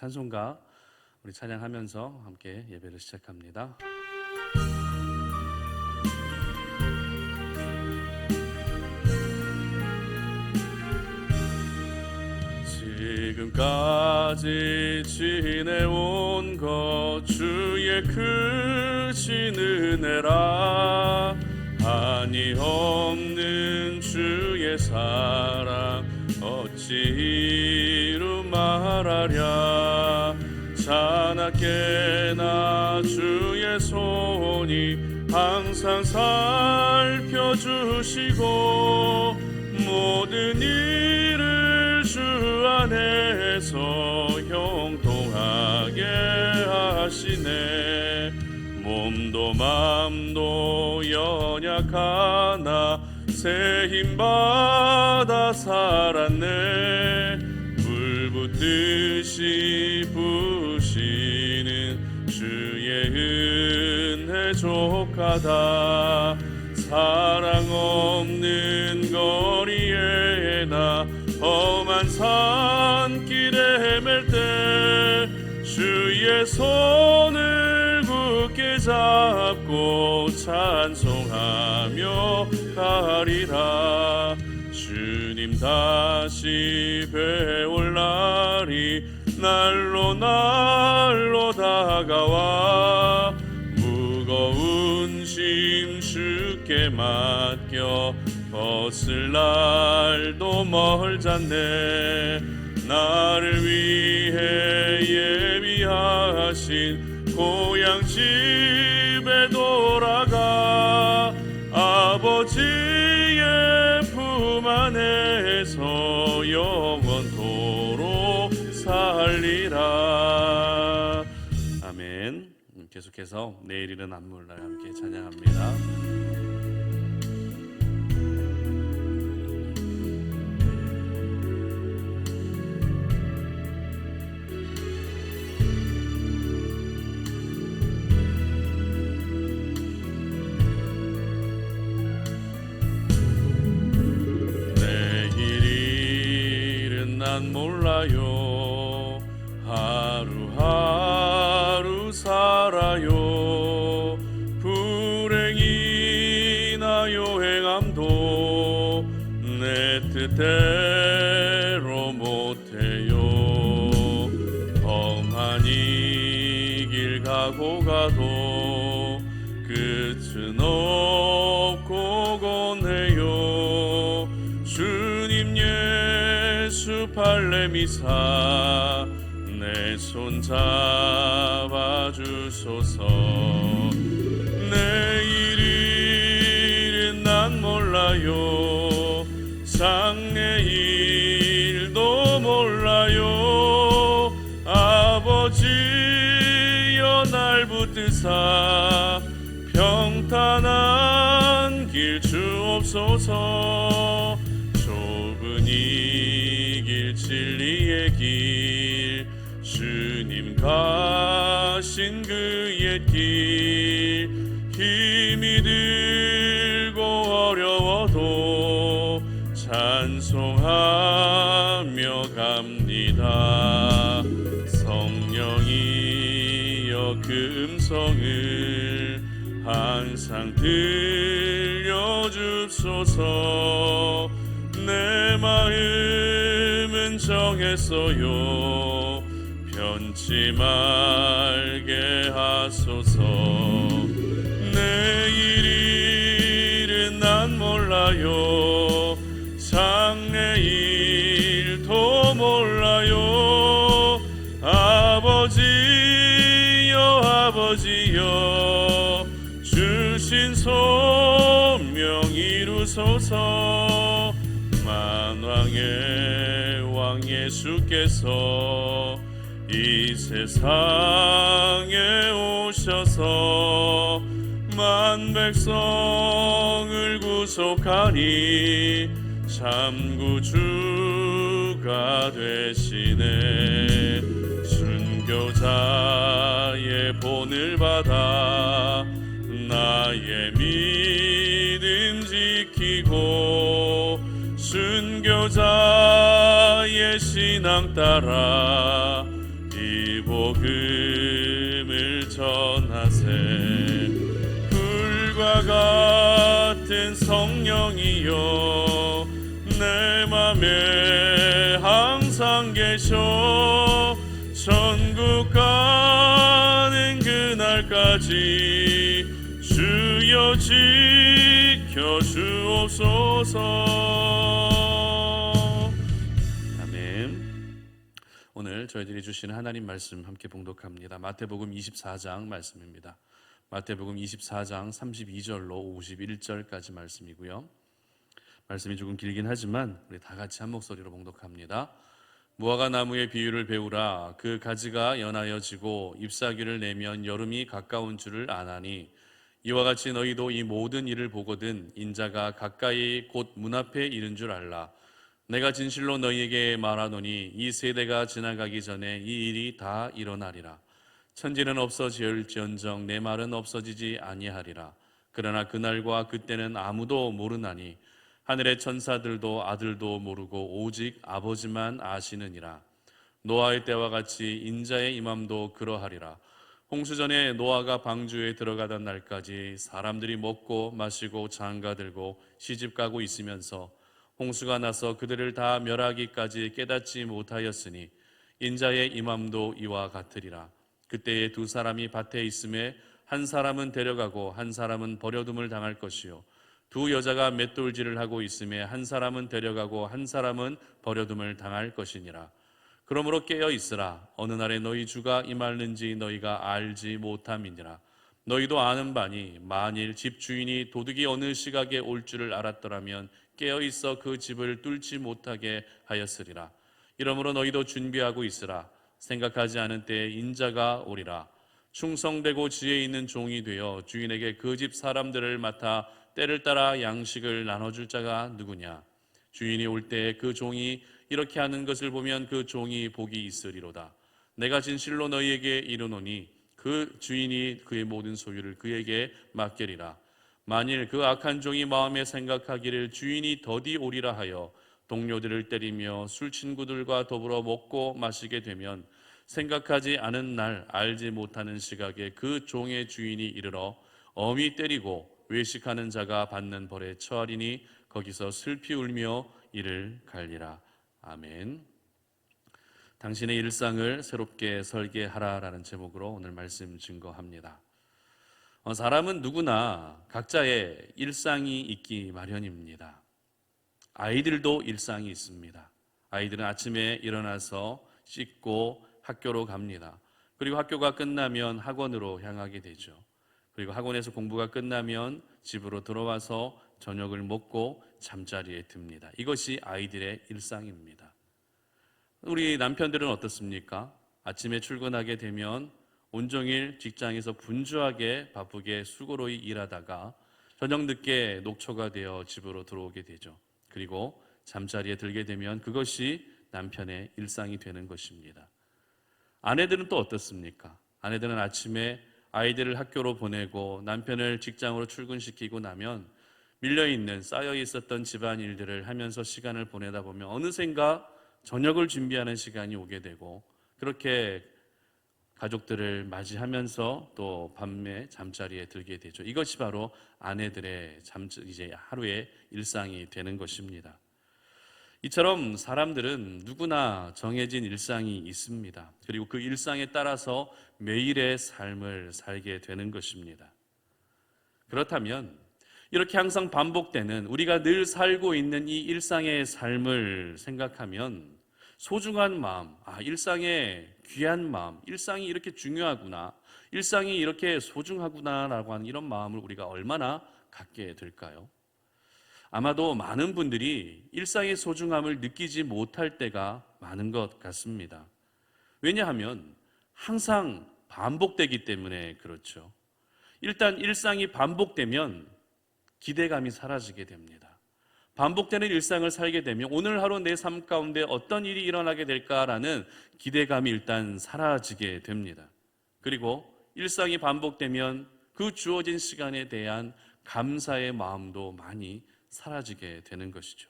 찬송가 우리 찬양하면서 함께 예배를 시작합니다. 지금까지 지내온 것 주의 크신 은혜라. 한이 없는 주의 사랑 어찌 이루 말하랴. 자나깨나 주의 손이 항상 살펴주시고 모든 일을 주 안에서 형통하게 하시네. 몸도 맘도 연약하나 새 힘받아 살았네. 불붙듯이 부시는 주의 은혜 족하다. 사랑 없는 거리에 나 험한 산길에 헤맬 때 주의 손을 굳게 잡고 찬송하며 가리라. 주님 다시 뵈올 날이 날로 다가와 무거운 짐 주께 맡겨 벗을 날도 멀잖네. 나를 위해 예비하신 고향 집에 돌아가 아버지의 품 안에서 영원토록 살리라. 아멘. 계속해서 내일이는 안 몰라요 함께 찬양합니다. 난 몰라요. 하루하루 살아요. 불행이나 요행함도 내 뜻대로 못해요. 험한 이 길 가고 가도 끝은 없고 곤해요. 주님 예수 팔레미사 내 손 잡아주소서. 내일은 난 몰라요. 장래일도 몰라요. 아버지여 날 붙드사 평탄한 길 주옵소서. 좁은 이 길 진리의 길 주님 가신 그 옛길 힘이 들고 어려워도 찬송하며 갑니다. 성령이여 그 음성을 항상 들려줍소서. 내 마음은 정했어요. 변치 말게 하소서. 내일은 난 몰라요. 장래일도 몰라요. 아버지여 주신 소명 이루소서. 만왕의 왕 예수께서 이 세상에 오셔서 만 백성을 구속하니 참 구주가 되시네. 순교자의 본을 받아 나의 믿음 지키고 순교자의 신앙 따라 이 복음을 전하세. 불과 같은 성령이여 내 맘에 항상 계셔. 천국 가는 그날까지 주여 지켜 주옵소서. 아멘. 오늘 저희들이 주시는 하나님 말씀 함께 봉독합니다. 마태복음 24장 말씀입니다. 마태복음 24장 32절로 51절까지 말씀이고요. 말씀이 조금 길긴 하지만 우리 다 같이 한 목소리로 봉독합니다. 무화과 나무의 비유를 배우라. 그 가지가 연하여 지고 잎사귀를 내면 여름이 가까운 줄을 아나니 이와 같이 너희도 이 모든 일을 보거든 인자가 가까이 곧 문 앞에 이른 줄 알라. 내가 진실로 너희에게 말하노니 이 세대가 지나가기 전에 이 일이 다 일어나리라. 천지는 없어질지언정 내 말은 없어지지 아니하리라. 그러나 그날과 그때는 아무도 모르나니 하늘의 천사들도 아들도 모르고 오직 아버지만 아시느니라. 노아의 때와 같이 인자의 임함도 그러하리라. 홍수전에 노아가 방주에 들어가던 날까지 사람들이 먹고 마시고 장가들고 시집가고 있으면서 홍수가 나서 그들을 다 멸하기까지 깨닫지 못하였으니 인자의 임함도 이와 같으리라. 그때에 두 사람이 밭에 있음에 한 사람은 데려가고 한 사람은 버려둠을 당할 것이요 두 여자가 맷돌질을 하고 있음에 한 사람은 데려가고 한 사람은 버려둠을 당할 것이니라. 그러므로 깨어 있으라. 어느 날에 너희 주가 임하는지 너희가 알지 못함이니라. 너희도 아는 바니 만일 집주인이 도둑이 어느 시각에 올 줄을 알았더라면 깨어 있어 그 집을 뚫지 못하게 하였으리라. 이러므로 너희도 준비하고 있으라. 생각하지 않은 때에 인자가 오리라. 충성되고 지혜 있는 종이 되어 주인에게 그 집 사람들을 맡아 때를 따라 양식을 나눠줄 자가 누구냐. 주인이 올 때에 그 종이 이렇게 하는 것을 보면 그 종이 복이 있으리로다. 내가 진실로 너희에게 이르노니 그 주인이 그의 모든 소유를 그에게 맡기리라. 만일 그 악한 종이 마음에 생각하기를 주인이 더디 오리라 하여 동료들을 때리며 술 친구들과 더불어 먹고 마시게 되면 생각하지 않은 날 알지 못하는 시각에 그 종의 주인이 이르러 엄히 때리고 외식하는 자가 받는 벌에 처하리니 거기서 슬피 울며 이를 갈리라. 아멘. 당신의 일상을 새롭게 설계하라라는 제목으로 오늘 말씀 증거합니다. 사람은 누구나 각자의 일상이 있기 마련입니다. 아이들도 일상이 있습니다. 아이들은 아침에 일어나서 씻고 학교로 갑니다. 그리고 학교가 끝나면 학원으로 향하게 되죠. 그리고 학원에서 공부가 끝나면 집으로 들어와서 저녁을 먹고 잠자리에 듭니다. 이것이 아이들의 일상입니다. 우리 남편들은 어떻습니까? 아침에 출근하게 되면 온종일 직장에서 분주하게 바쁘게 수고로이 일하다가 저녁 늦게 녹초가 되어 집으로 들어오게 되죠. 그리고 잠자리에 들게 되면 그것이 남편의 일상이 되는 것입니다. 아내들은 또 어떻습니까? 아내들은 아침에 아이들을 학교로 보내고 남편을 직장으로 출근시키고 나면 밀려있는 쌓여 있었던 집안일들을 하면서 시간을 보내다 보면 어느샌가 저녁을 준비하는 시간이 오게 되고 그렇게 가족들을 맞이하면서 또 밤에 잠자리에 들게 되죠. 이것이 바로 아내들의 이제 하루의 일상이 되는 것입니다. 이처럼 사람들은 누구나 정해진 일상이 있습니다. 그리고 그 일상에 따라서 매일의 삶을 살게 되는 것입니다. 그렇다면 이렇게 항상 반복되는 우리가 늘 살고 있는 이 일상의 삶을 생각하면 소중한 마음, 일상의 귀한 마음, 일상이 이렇게 중요하구나, 일상이 이렇게 소중하구나라고 하는 이런 마음을 우리가 얼마나 갖게 될까요? 아마도 많은 분들이 일상의 소중함을 느끼지 못할 때가 많은 것 같습니다. 왜냐하면 항상 반복되기 때문에 그렇죠. 일단 일상이 반복되면 기대감이 사라지게 됩니다. 반복되는 일상을 살게 되면 오늘 하루 내 삶 가운데 어떤 일이 일어나게 될까라는 기대감이 일단 사라지게 됩니다. 그리고 일상이 반복되면 그 주어진 시간에 대한 감사의 마음도 많이 사라지게 되는 것이죠.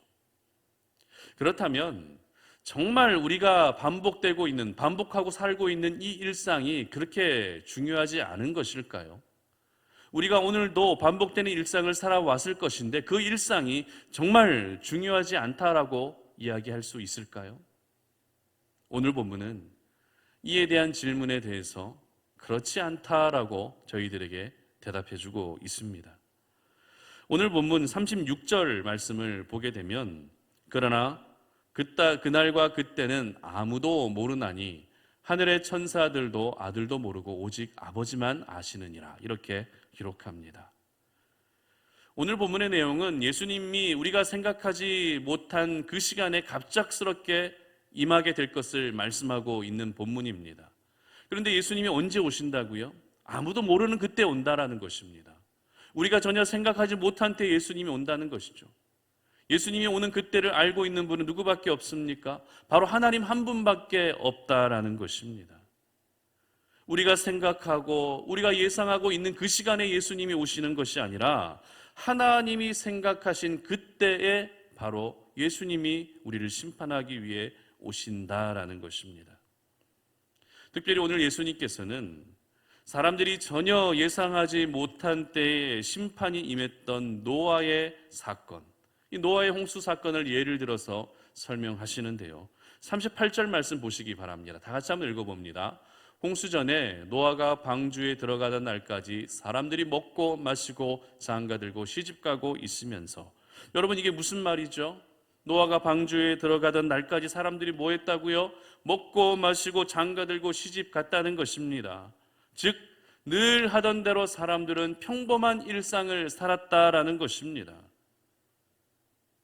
그렇다면 정말 우리가 반복하고 살고 있는 이 일상이 그렇게 중요하지 않은 것일까요? 우리가 오늘도 반복되는 일상을 살아왔을 것인데 그 일상이 정말 중요하지 않다라고 이야기할 수 있을까요? 오늘 본문은 이에 대한 질문에 대해서 그렇지 않다라고 저희들에게 대답해 주고 있습니다. 오늘 본문 36절 말씀을 보게 되면 그러나 그날과 그때는 아무도 모르나니 하늘의 천사들도 아들도 모르고 오직 아버지만 아시느니라 이렇게 기록합니다. 오늘 본문의 내용은 예수님이 우리가 생각하지 못한 그 시간에 갑작스럽게 임하게 될 것을 말씀하고 있는 본문입니다. 그런데 예수님이 언제 오신다고요? 아무도 모르는 그때 온다라는 것입니다. 우리가 전혀 생각하지 못한 때 예수님이 온다는 것이죠. 예수님이 오는 그때를 알고 있는 분은 누구밖에 없습니까? 바로 하나님 한 분밖에 없다라는 것입니다. 우리가 생각하고 우리가 예상하고 있는 그 시간에 예수님이 오시는 것이 아니라 하나님이 생각하신 그때에 바로 예수님이 우리를 심판하기 위해 오신다라는 것입니다. 특별히 오늘 예수님께서는 사람들이 전혀 예상하지 못한 때에 심판이 임했던 노아의 사건, 이 노아의 홍수 사건을 예를 들어서 설명하시는데요. 38절 말씀 보시기 바랍니다. 다 같이 한번 읽어봅니다. 홍수 전에 노아가 방주에 들어가던 날까지 사람들이 먹고 마시고 장가들고 시집가고 있으면서, 여러분 이게 무슨 말이죠? 노아가 방주에 들어가던 날까지 사람들이 뭐 했다고요? 먹고 마시고 장가들고 시집 갔다는 것입니다. 즉 늘 하던 대로 사람들은 평범한 일상을 살았다라는 것입니다.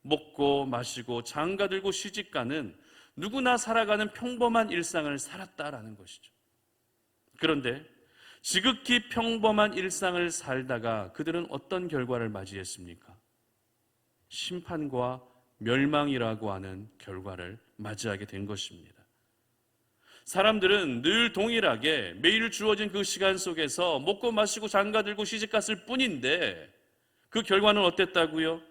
먹고 마시고 장가들고 시집가는 누구나 살아가는 평범한 일상을 살았다라는 것이죠. 그런데 지극히 평범한 일상을 살다가 그들은 어떤 결과를 맞이했습니까? 심판과 멸망이라고 하는 결과를 맞이하게 된 것입니다. 사람들은 늘 동일하게 매일 주어진 그 시간 속에서 먹고 마시고 장가들고 시집갔을 뿐인데 그 결과는 어땠다고요?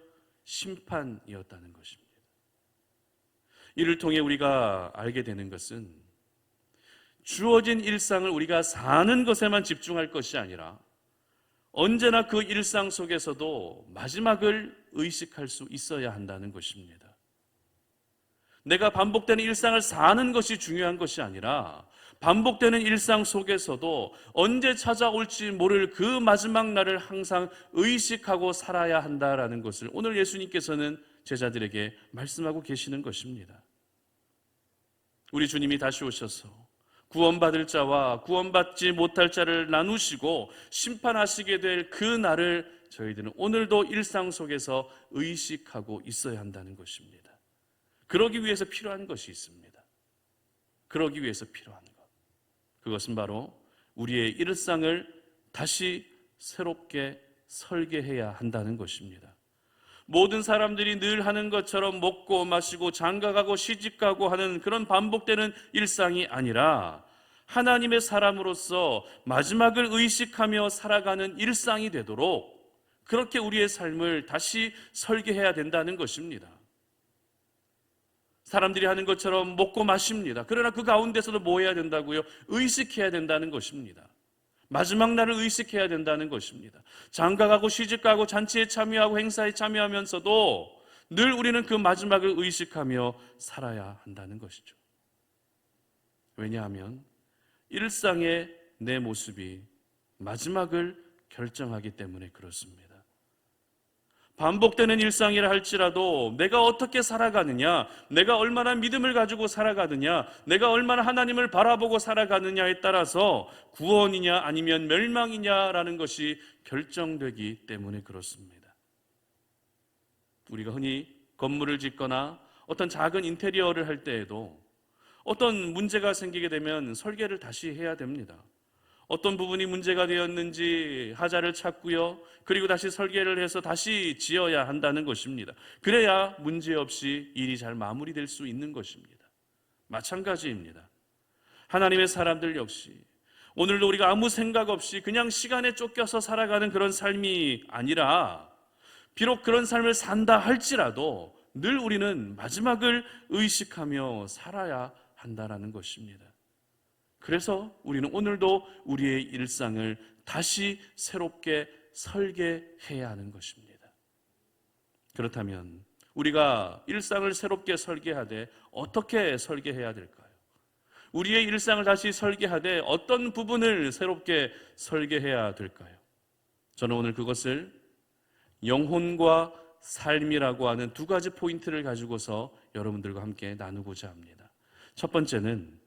심판이었다는 것입니다. 이를 통해 우리가 알게 되는 것은 주어진 일상을 우리가 사는 것에만 집중할 것이 아니라 언제나 그 일상 속에서도 마지막을 의식할 수 있어야 한다는 것입니다. 내가 반복되는 일상을 사는 것이 중요한 것이 아니라 반복되는 일상 속에서도 언제 찾아올지 모를 그 마지막 날을 항상 의식하고 살아야 한다라는 것을 오늘 예수님께서는 제자들에게 말씀하고 계시는 것입니다. 우리 주님이 다시 오셔서 구원받을 자와 구원받지 못할 자를 나누시고 심판하시게 될 그 날을 저희들은 오늘도 일상 속에서 의식하고 있어야 한다는 것입니다. 그러기 위해서 필요한 것이 있습니다. 그러기 위해서 필요한 것, 그것은 바로 우리의 일상을 다시 새롭게 설계해야 한다는 것입니다. 모든 사람들이 늘 하는 것처럼 먹고 마시고 장가가고 시집가고 하는 그런 반복되는 일상이 아니라 하나님의 사람으로서 마지막을 의식하며 살아가는 일상이 되도록 그렇게 우리의 삶을 다시 설계해야 된다는 것입니다. 사람들이 하는 것처럼 먹고 마십니다. 그러나 그 가운데서도 뭐 해야 된다고요? 의식해야 된다는 것입니다. 마지막 날을 의식해야 된다는 것입니다. 장가가고 시집가고 잔치에 참여하고 행사에 참여하면서도 늘 우리는 그 마지막을 의식하며 살아야 한다는 것이죠. 왜냐하면 일상의 내 모습이 마지막을 결정하기 때문에 그렇습니다. 반복되는 일상이라 할지라도 내가 어떻게 살아가느냐, 내가 얼마나 믿음을 가지고 살아가느냐, 내가 얼마나 하나님을 바라보고 살아가느냐에 따라서 구원이냐 아니면 멸망이냐라는 것이 결정되기 때문에 그렇습니다. 우리가 흔히 건물을 짓거나 어떤 작은 인테리어를 할 때에도 어떤 문제가 생기게 되면 설계를 다시 해야 됩니다. 어떤 부분이 문제가 되었는지 하자를 찾고요, 그리고 다시 설계를 해서 다시 지어야 한다는 것입니다. 그래야 문제없이 일이 잘 마무리될 수 있는 것입니다. 마찬가지입니다. 하나님의 사람들 역시 오늘도 우리가 아무 생각 없이 그냥 시간에 쫓겨서 살아가는 그런 삶이 아니라, 비록 그런 삶을 산다 할지라도 늘 우리는 마지막을 의식하며 살아야 한다라는 것입니다. 그래서 우리는 오늘도 우리의 일상을 다시 새롭게 설계해야 하는 것입니다. 그렇다면 우리가 일상을 새롭게 설계하되 어떻게 설계해야 될까요? 우리의 일상을 다시 설계하되 어떤 부분을 새롭게 설계해야 될까요? 저는 오늘 그것을 영혼과 삶이라고 하는 두 가지 포인트를 가지고서 여러분들과 함께 나누고자 합니다. 첫 번째는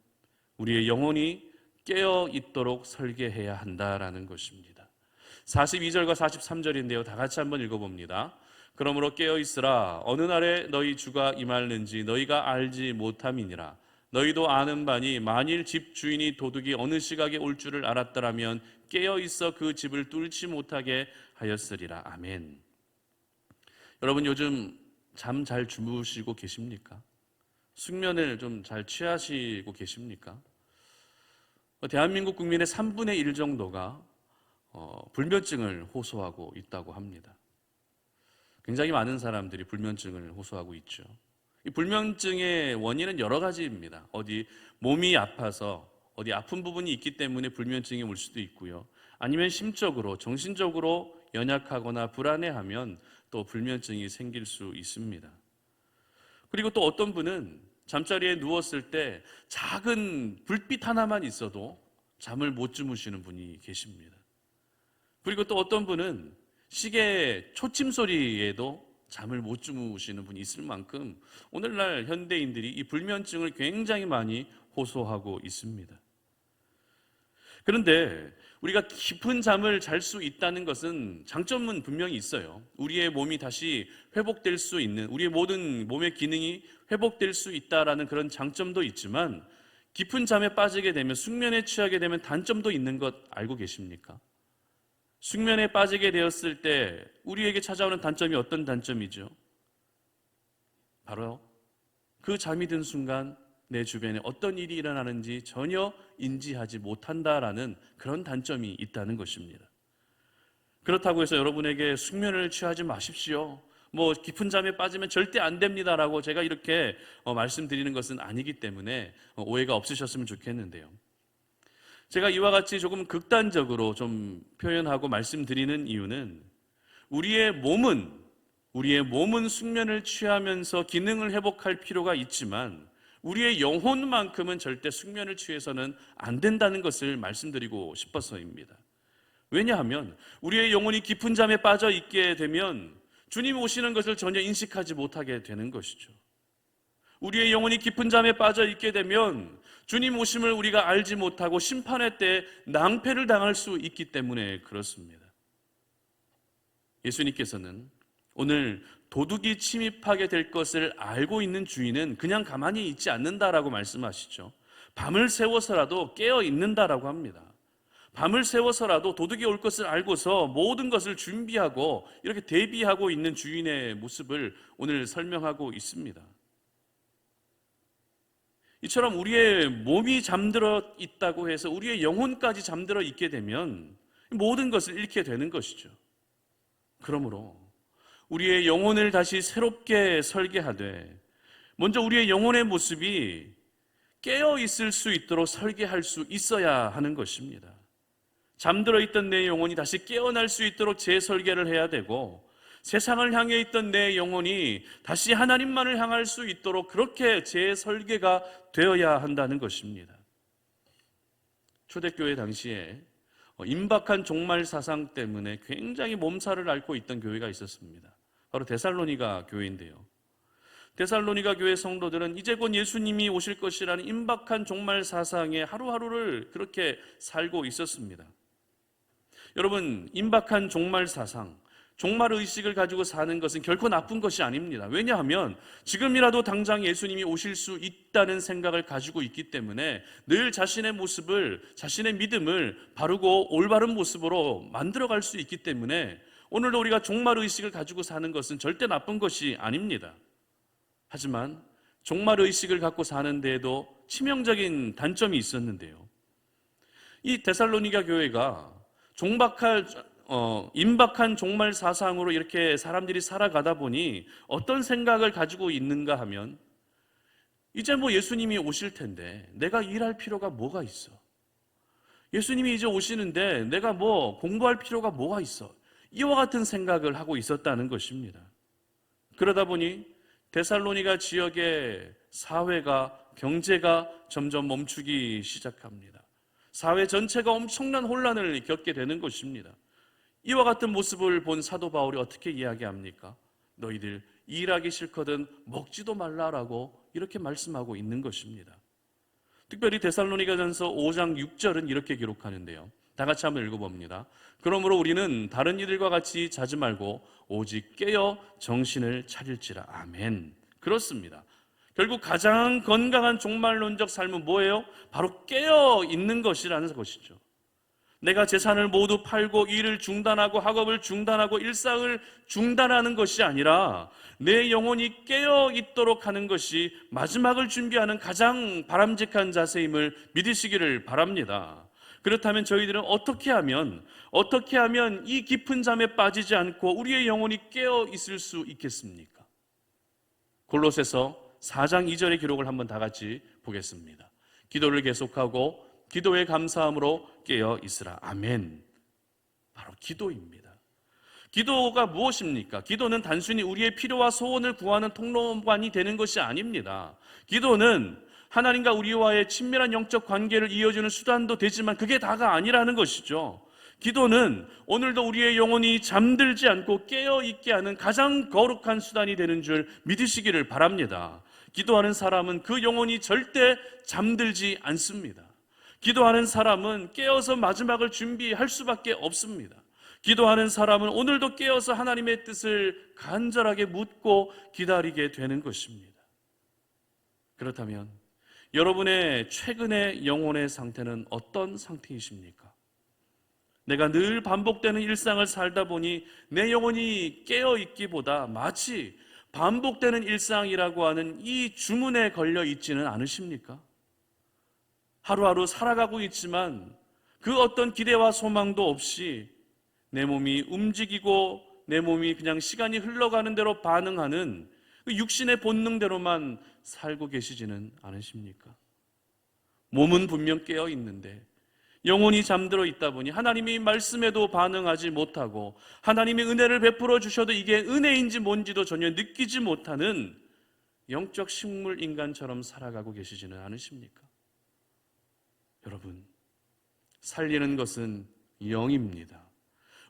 우리의 영혼이 깨어 있도록 설계해야 한다라는 것입니다. 42절과 43절인데요. 다 같이 한번 읽어봅니다. 그러므로 깨어 있으라. 어느 날에 너희 주가 임할는지 너희가 알지 못함이니라. 너희도 아는 바니 만일 집 주인이 도둑이 어느 시각에 올 줄을 알았더라면 깨어 있어 그 집을 뚫지 못하게 하였으리라. 아멘. 여러분 요즘 잠 잘 주무시고 계십니까? 숙면을 좀 잘 취하시고 계십니까? 대한민국 국민의 3분의 1 정도가 불면증을 호소하고 있다고 합니다. 굉장히 많은 사람들이 불면증을 호소하고 있죠. 이 불면증의 원인은 여러 가지입니다. 어디 몸이 아파서 어디 아픈 부분이 있기 때문에 불면증이 올 수도 있고요. 아니면 심적으로, 정신적으로 연약하거나 불안해하면 또 불면증이 생길 수 있습니다. 그리고 또 어떤 분은 잠자리에 누웠을 때 작은 불빛 하나만 있어도 잠을 못 주무시는 분이 계십니다. 그리고 또 어떤 분은 시계 초침 소리에도 잠을 못 주무시는 분이 있을 만큼 오늘날 현대인들이 이 불면증을 굉장히 많이 호소하고 있습니다. 그런데 우리가 깊은 잠을 잘 수 있다는 것은 장점은 분명히 있어요. 우리의 몸이 다시 회복될 수 있는, 우리의 모든 몸의 기능이 회복될 수 있다라는 그런 장점도 있지만 깊은 잠에 빠지게 되면, 숙면에 취하게 되면 단점도 있는 것 알고 계십니까? 숙면에 빠지게 되었을 때 우리에게 찾아오는 단점이 어떤 단점이죠? 바로 그 잠이 든 순간 내 주변에 어떤 일이 일어나는지 전혀 인지하지 못한다라는 그런 단점이 있다는 것입니다. 그렇다고 해서 여러분에게 숙면을 취하지 마십시오, 깊은 잠에 빠지면 절대 안 됩니다라고 제가 이렇게 말씀드리는 것은 아니기 때문에 오해가 없으셨으면 좋겠는데요. 제가 이와 같이 조금 극단적으로 좀 표현하고 말씀드리는 이유는 우리의 몸은 숙면을 취하면서 기능을 회복할 필요가 있지만 우리의 영혼만큼은 절대 숙면을 취해서는 안 된다는 것을 말씀드리고 싶어서입니다. 왜냐하면 우리의 영혼이 깊은 잠에 빠져 있게 되면 주님 오시는 것을 전혀 인식하지 못하게 되는 것이죠. 우리의 영혼이 깊은 잠에 빠져 있게 되면 주님 오심을 우리가 알지 못하고 심판의 때에 낭패를 당할 수 있기 때문에 그렇습니다. 예수님께서는 오늘 도둑이 침입하게 될 것을 알고 있는 주인은 그냥 가만히 있지 않는다라고 말씀하시죠. 밤을 새워서라도 깨어 있는다라고 합니다. 밤을 새워서라도 도둑이 올 것을 알고서 모든 것을 준비하고 이렇게 대비하고 있는 주인의 모습을 오늘 설명하고 있습니다. 이처럼 우리의 몸이 잠들어 있다고 해서 우리의 영혼까지 잠들어 있게 되면 모든 것을 잃게 되는 것이죠. 그러므로 우리의 영혼을 다시 새롭게 설계하되 먼저 우리의 영혼의 모습이 깨어 있을 수 있도록 설계할 수 있어야 하는 것입니다. 잠들어 있던 내 영혼이 다시 깨어날 수 있도록 재설계를 해야 되고 세상을 향해 있던 내 영혼이 다시 하나님만을 향할 수 있도록 그렇게 재설계가 되어야 한다는 것입니다. 초대교회 당시에 임박한 종말 사상 때문에 굉장히 몸살을 앓고 있던 교회가 있었습니다. 바로 데살로니가 교회인데요. 데살로니가 교회 성도들은 이제 곧 예수님이 오실 것이라는 임박한 종말 사상에 하루하루를 그렇게 살고 있었습니다. 여러분, 임박한 종말 사상, 종말 의식을 가지고 사는 것은 결코 나쁜 것이 아닙니다. 왜냐하면 지금이라도 당장 예수님이 오실 수 있다는 생각을 가지고 있기 때문에 늘 자신의 모습을, 자신의 믿음을 바르고 올바른 모습으로 만들어갈 수 있기 때문에 오늘도 우리가 종말 의식을 가지고 사는 것은 절대 나쁜 것이 아닙니다. 하지만 종말 의식을 갖고 사는 데에도 치명적인 단점이 있었는데요. 이 데살로니가 교회가 임박한 종말 사상으로 이렇게 사람들이 살아가다 보니 어떤 생각을 가지고 있는가 하면, 이제 뭐 예수님이 오실 텐데 내가 일할 필요가 뭐가 있어? 예수님이 이제 오시는데 내가 뭐 공부할 필요가 뭐가 있어? 이와 같은 생각을 하고 있었다는 것입니다. 그러다 보니 데살로니가 지역의 사회가, 경제가 점점 멈추기 시작합니다. 사회 전체가 엄청난 혼란을 겪게 되는 것입니다. 이와 같은 모습을 본 사도 바울이 어떻게 이야기합니까? 너희들 일하기 싫거든 먹지도 말라라고 이렇게 말씀하고 있는 것입니다. 특별히 데살로니가전서 5장 6절은 이렇게 기록하는데요. 다 같이 한번 읽어봅니다. 그러므로 우리는 다른 이들과 같이 자지 말고 오직 깨어 정신을 차릴지라. 아멘. 그렇습니다. 결국 가장 건강한 종말론적 삶은 뭐예요? 바로 깨어 있는 것이라는 것이죠. 내가 재산을 모두 팔고 일을 중단하고 학업을 중단하고 일상을 중단하는 것이 아니라 내 영혼이 깨어 있도록 하는 것이 마지막을 준비하는 가장 바람직한 자세임을 믿으시기를 바랍니다. 그렇다면 저희들은 어떻게 하면 이 깊은 잠에 빠지지 않고 우리의 영혼이 깨어 있을 수 있겠습니까? 골로새서 4장 2절의 기록을 한번 다 같이 보겠습니다. 기도를 계속하고 기도의 감사함으로 깨어 있으라. 아멘. 바로 기도입니다. 기도가 무엇입니까? 기도는 단순히 우리의 필요와 소원을 구하는 통로만이 되는 것이 아닙니다. 기도는 하나님과 우리와의 친밀한 영적 관계를 이어주는 수단도 되지만 그게 다가 아니라는 것이죠. 기도는 오늘도 우리의 영혼이 잠들지 않고 깨어있게 하는 가장 거룩한 수단이 되는 줄 믿으시기를 바랍니다. 기도하는 사람은 그 영혼이 절대 잠들지 않습니다. 기도하는 사람은 깨어서 마지막을 준비할 수밖에 없습니다. 기도하는 사람은 오늘도 깨어서 하나님의 뜻을 간절하게 묻고 기다리게 되는 것입니다. 그렇다면 여러분의 최근의 영혼의 상태는 어떤 상태이십니까? 내가 늘 반복되는 일상을 살다 보니 내 영혼이 깨어있기보다 마치 반복되는 일상이라고 하는 이 주문에 걸려 있지는 않으십니까? 하루하루 살아가고 있지만 그 어떤 기대와 소망도 없이 내 몸이 움직이고 내 몸이 그냥 시간이 흘러가는 대로 반응하는 그 육신의 본능대로만 살고 계시지는 않으십니까? 몸은 분명 깨어 있는데 영혼이 잠들어 있다 보니 하나님이 말씀에도 반응하지 못하고 하나님이 은혜를 베풀어 주셔도 이게 은혜인지 뭔지도 전혀 느끼지 못하는 영적 식물 인간처럼 살아가고 계시지는 않으십니까? 여러분, 살리는 것은 영입니다.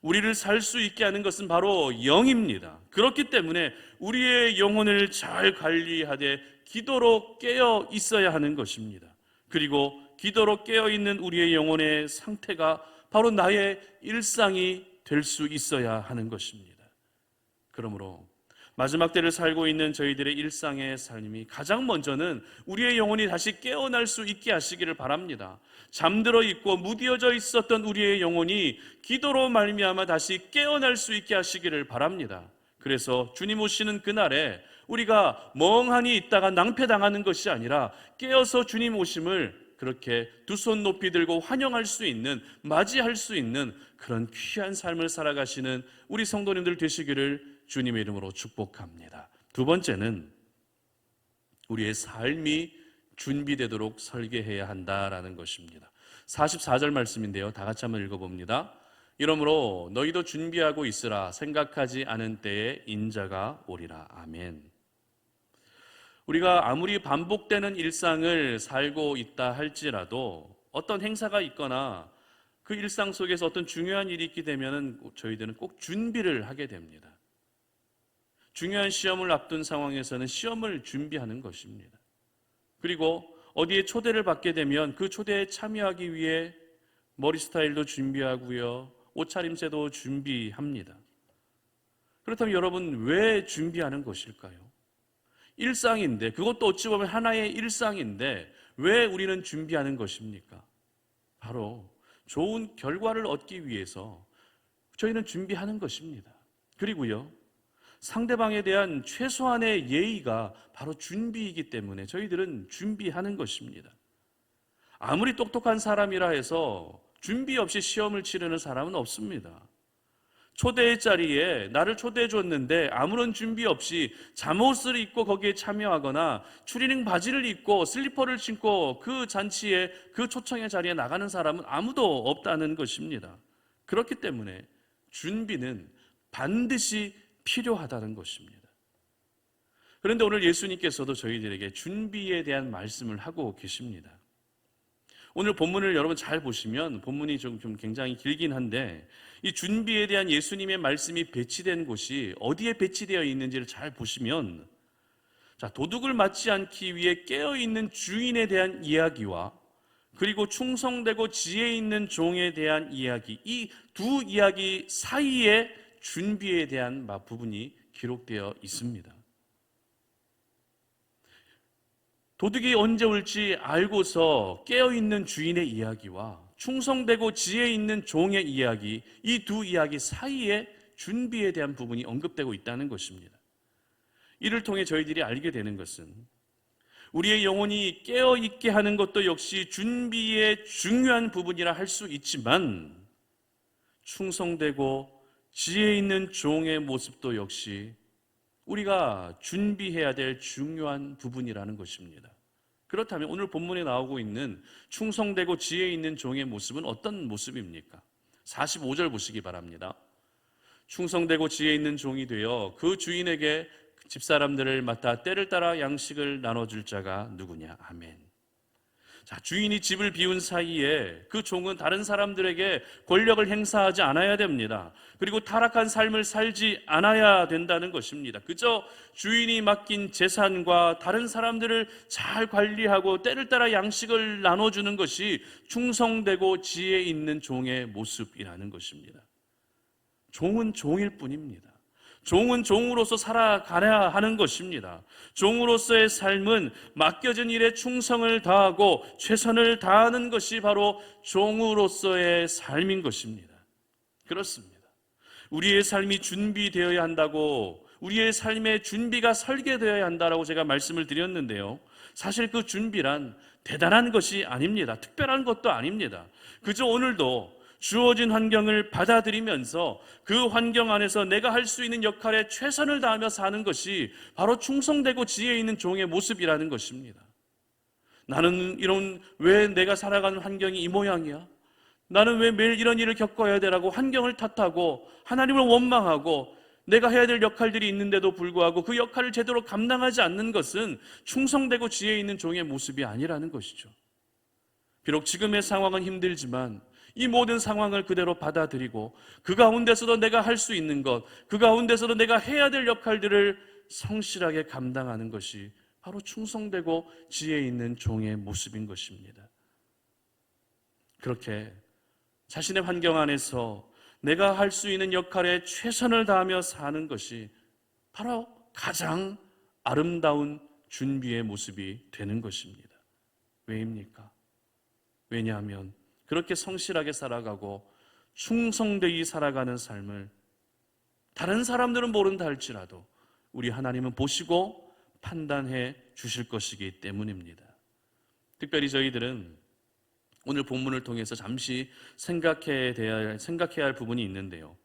우리를 살 수 있게 하는 것은 바로 영입니다. 그렇기 때문에 우리의 영혼을 잘 관리하되 기도로 깨어 있어야 하는 것입니다. 그리고 기도로 깨어 있는 우리의 영혼의 상태가 바로 나의 일상이 될 수 있어야 하는 것입니다. 그러므로 마지막 때를 살고 있는 저희들의 일상의 삶이 가장 먼저는 우리의 영혼이 다시 깨어날 수 있게 하시기를 바랍니다. 잠들어 있고 무디어져 있었던 우리의 영혼이 기도로 말미암아 다시 깨어날 수 있게 하시기를 바랍니다. 그래서 주님 오시는 그날에 우리가 멍하니 있다가 낭패당하는 것이 아니라 깨어서 주님 오심을 그렇게 두 손 높이 들고 환영할 수 있는, 맞이할 수 있는 그런 귀한 삶을 살아가시는 우리 성도님들 되시기를 주님의 이름으로 축복합니다. 두 번째는 우리의 삶이 준비되도록 설계해야 한다라는 것입니다. 44절 말씀인데요. 다 같이 한번 읽어봅니다. 이러므로 너희도 준비하고 있으라. 생각하지 않은 때에 인자가 오리라. 아멘. 우리가 아무리 반복되는 일상을 살고 있다 할지라도 어떤 행사가 있거나 그 일상 속에서 어떤 중요한 일이 있게 되면 저희들은 꼭 준비를 하게 됩니다. 중요한 시험을 앞둔 상황에서는 시험을 준비하는 것입니다. 그리고 어디에 초대를 받게 되면 그 초대에 참여하기 위해 머리 스타일도 준비하고요, 옷차림새도 준비합니다. 그렇다면 여러분, 왜 준비하는 것일까요? 일상인데, 그것도 어찌 보면 하나의 일상인데 왜 우리는 준비하는 것입니까? 바로 좋은 결과를 얻기 위해서 저희는 준비하는 것입니다. 그리고요, 상대방에 대한 최소한의 예의가 바로 준비이기 때문에 저희들은 준비하는 것입니다. 아무리 똑똑한 사람이라 해서 준비 없이 시험을 치르는 사람은 없습니다. 초대의 자리에 나를 초대해 줬는데 아무런 준비 없이 잠옷을 입고 거기에 참여하거나 추리닝 바지를 입고 슬리퍼를 신고 그 잔치에, 그 초청의 자리에 나가는 사람은 아무도 없다는 것입니다. 그렇기 때문에 준비는 반드시 필요하다는 것입니다. 그런데 오늘 예수님께서도 저희들에게 준비에 대한 말씀을 하고 계십니다. 오늘 본문을 여러분 잘 보시면, 본문이 좀 굉장히 길긴 한데, 이 준비에 대한 예수님의 말씀이 배치된 곳이 어디에 배치되어 있는지를 잘 보시면, 자, 도둑을 맞지 않기 위해 깨어있는 주인에 대한 이야기와 그리고 충성되고 지혜 있는 종에 대한 이야기, 이 두 이야기 사이에 준비에 대한 부분이 기록되어 있습니다. 도둑이 언제 올지 알고서 깨어있는 주인의 이야기와 충성되고 지혜 있는 종의 이야기, 이 두 이야기 사이에 준비에 대한 부분이 언급되고 있다는 것입니다. 이를 통해 저희들이 알게 되는 것은 우리의 영혼이 깨어있게 하는 것도 역시 준비의 중요한 부분이라 할 수 있지만, 충성되고 지혜 있는 종의 모습도 역시 우리가 준비해야 될 중요한 부분이라는 것입니다. 그렇다면 오늘 본문에 나오고 있는 충성되고 지혜 있는 종의 모습은 어떤 모습입니까? 45절 보시기 바랍니다. 충성되고 지혜 있는 종이 되어 그 주인에게 집사람들을 맡아 때를 따라 양식을 나눠줄 자가 누구냐? 아멘. 자, 주인이 집을 비운 사이에 그 종은 다른 사람들에게 권력을 행사하지 않아야 됩니다. 그리고 타락한 삶을 살지 않아야 된다는 것입니다. 그저 주인이 맡긴 재산과 다른 사람들을 잘 관리하고 때를 따라 양식을 나눠주는 것이 충성되고 지혜 있는 종의 모습이라는 것입니다. 종은 종일 뿐입니다. 종은 종으로서 살아가야 하는 것입니다. 종으로서의 삶은 맡겨진 일에 충성을 다하고 최선을 다하는 것이 바로 종으로서의 삶인 것입니다. 그렇습니다. 우리의 삶이 준비되어야 한다고, 우리의 삶의 준비가 설계되어야 한다라고 제가 말씀을 드렸는데요, 사실 그 준비란 대단한 것이 아닙니다. 특별한 것도 아닙니다. 그저 오늘도 주어진 환경을 받아들이면서 그 환경 안에서 내가 할 수 있는 역할에 최선을 다하며 사는 것이 바로 충성되고 지혜 있는 종의 모습이라는 것입니다. 나는 왜 내가 살아가는 환경이 이 모양이야? 나는 왜 매일 이런 일을 겪어야 되라고 환경을 탓하고 하나님을 원망하고 내가 해야 될 역할들이 있는데도 불구하고 그 역할을 제대로 감당하지 않는 것은 충성되고 지혜 있는 종의 모습이 아니라는 것이죠. 비록 지금의 상황은 힘들지만 이 모든 상황을 그대로 받아들이고 그 가운데서도 내가 할 수 있는 것, 그 가운데서도 내가 해야 될 역할들을 성실하게 감당하는 것이 바로 충성되고 지혜 있는 종의 모습인 것입니다. 그렇게 자신의 환경 안에서 내가 할 수 있는 역할에 최선을 다하며 사는 것이 바로 가장 아름다운 준비의 모습이 되는 것입니다. 왜입니까? 왜냐하면 그렇게 성실하게 살아가고 충성되게 살아가는 삶을 다른 사람들은 모른다 할지라도 우리 하나님은 보시고 판단해 주실 것이기 때문입니다. 특별히 저희들은 오늘 본문을 통해서 잠시 생각해야 할 부분이 있는데요,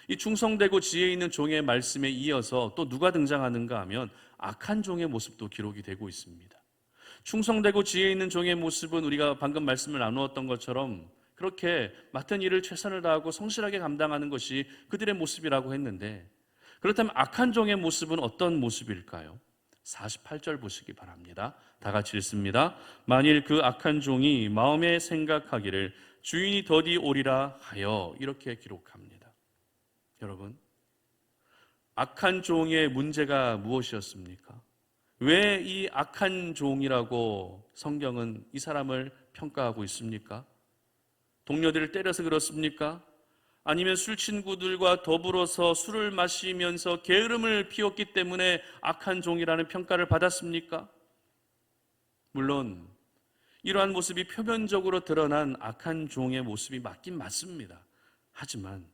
이 충성되고 지혜 있는 종의 말씀에 이어서 또 누가 등장하는가 하면 악한 종의 모습도 기록이 되고 있습니다. 충성되고 지혜 있는 종의 모습은 우리가 방금 말씀을 나누었던 것처럼 그렇게 맡은 일을 최선을 다하고 성실하게 감당하는 것이 그들의 모습이라고 했는데, 그렇다면 악한 종의 모습은 어떤 모습일까요? 48절 보시기 바랍니다. 다 같이 읽습니다. 만일 그 악한 종이 마음에 생각하기를 주인이 더디 오리라 하여, 이렇게 기록합니다. 여러분, 악한 종의 문제가 무엇이었습니까? 왜 이 악한 종이라고 성경은 이 사람을 평가하고 있습니까? 동료들을 때려서 그렇습니까? 아니면 술 친구들과 더불어서 술을 마시면서 게으름을 피웠기 때문에 악한 종이라는 평가를 받았습니까? 물론 이러한 모습이 표면적으로 드러난 악한 종의 모습이 맞긴 맞습니다. 하지만